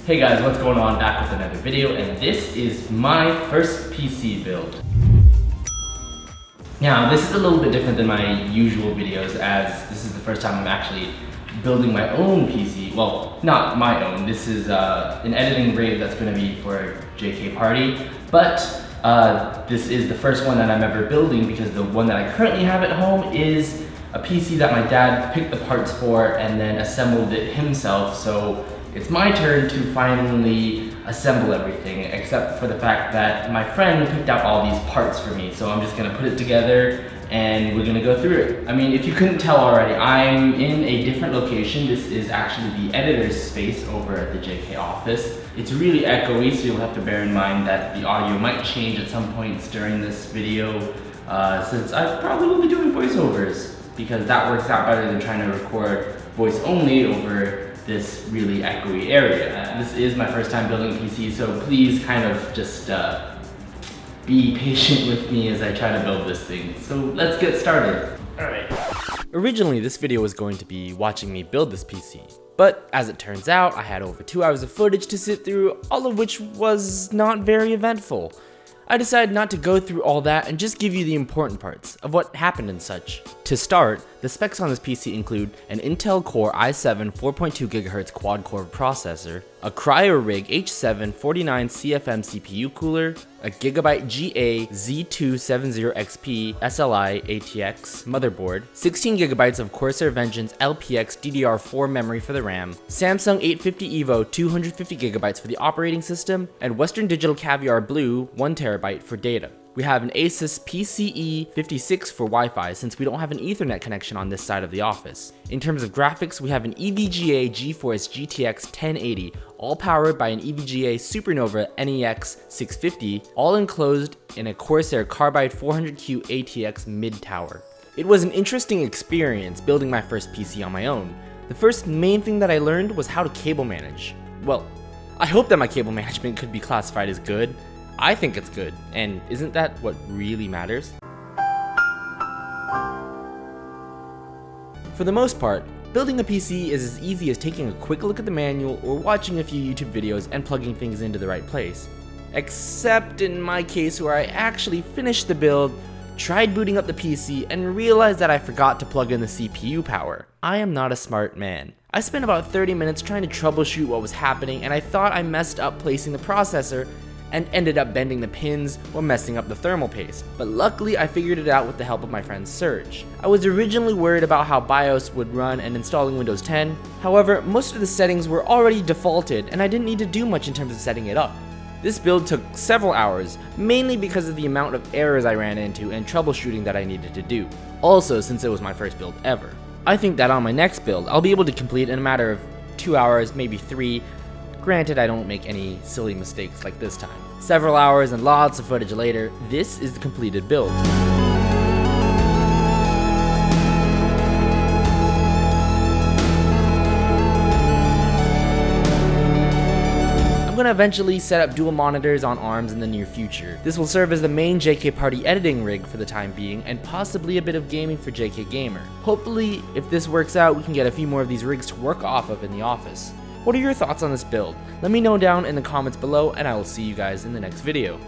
Hey guys, what's going on? Back with another video, and this is my first PC build. Now, this is a little bit different than my usual videos, as this is the first time I'm actually building my own PC. Well, not my own. This is an editing rig that's going to be for JK Party, but this is the first one that I'm ever building because the one that I currently have at home is a PC that my dad picked the parts for and then assembled it himself. So it's my turn to finally assemble everything, except for the fact that my friend picked out all these parts for me. So I'm just gonna put it together and we're gonna go through it. I mean, if you couldn't tell already, I'm in a different location. This is actually the editor's space over at the JK office. It's really echoey, so you'll have to bear in mind that the audio might change at some points during this video, since I probably will be doing voiceovers, because that works out better than trying to record voice only over this really echoey area. This is my first time building a PC, so please kind of just be patient with me as I try to build this thing. So let's get started. Alright. Originally, this video was going to be watching me build this PC, but as it turns out, I had over 2 hours of footage to sit through, all of which was not very eventful. I decided not to go through all that and just give you the important parts of what happened and such. To start, the specs on this PC include an Intel Core i7 4.2 GHz quad-core processor, a CryoRig H7 49 CFM CPU cooler, a Gigabyte GA Z270XP SLI ATX motherboard, 16 GB of Corsair Vengeance LPX DDR4 memory for the RAM, Samsung 850 EVO 250 GB for the operating system, and Western Digital Caviar Blue 1 TB for data. We have an Asus PCIe 56 for Wi-Fi since we don't have an Ethernet connection on this side of the office. In terms of graphics, we have an EVGA GeForce GTX 1080, all powered by an EVGA Supernova NEX 650, all enclosed in a Corsair Carbide 400Q ATX mid-tower. It was an interesting experience building my first PC on my own. The first main thing that I learned was how to cable manage. Well, I hope that my cable management could be classified as good. I think it's good, and isn't that what really matters? For the most part, building a PC is as easy as taking a quick look at the manual or watching a few YouTube videos and plugging things into the right place. Except in my case where I actually finished the build, tried booting up the PC, and realized that I forgot to plug in the CPU power. I am not a smart man. I spent about 30 minutes trying to troubleshoot what was happening, and I thought I messed up placing the processor and ended up bending the pins or messing up the thermal paste. But luckily I figured it out with the help of my friend Serge. I was originally worried about how BIOS would run and installing Windows 10. However, most of the settings were already defaulted and I didn't need to do much in terms of setting it up. This build took several hours, mainly because of the amount of errors I ran into and troubleshooting that I needed to do. Also, since it was my first build ever. I think that on my next build, I'll be able to complete in a matter of 2 hours, maybe 3, granted I don't make any silly mistakes like this time. Several hours and lots of footage later, this is the completed build. I'm gonna eventually set up dual monitors on ARMs in the near future. This will serve as the main JK Party editing rig for the time being, and possibly a bit of gaming for JK Gamer. Hopefully, if this works out, we can get a few more of these rigs to work off of in the office. What are your thoughts on this build? Let me know down in the comments below, and I will see you guys in the next video.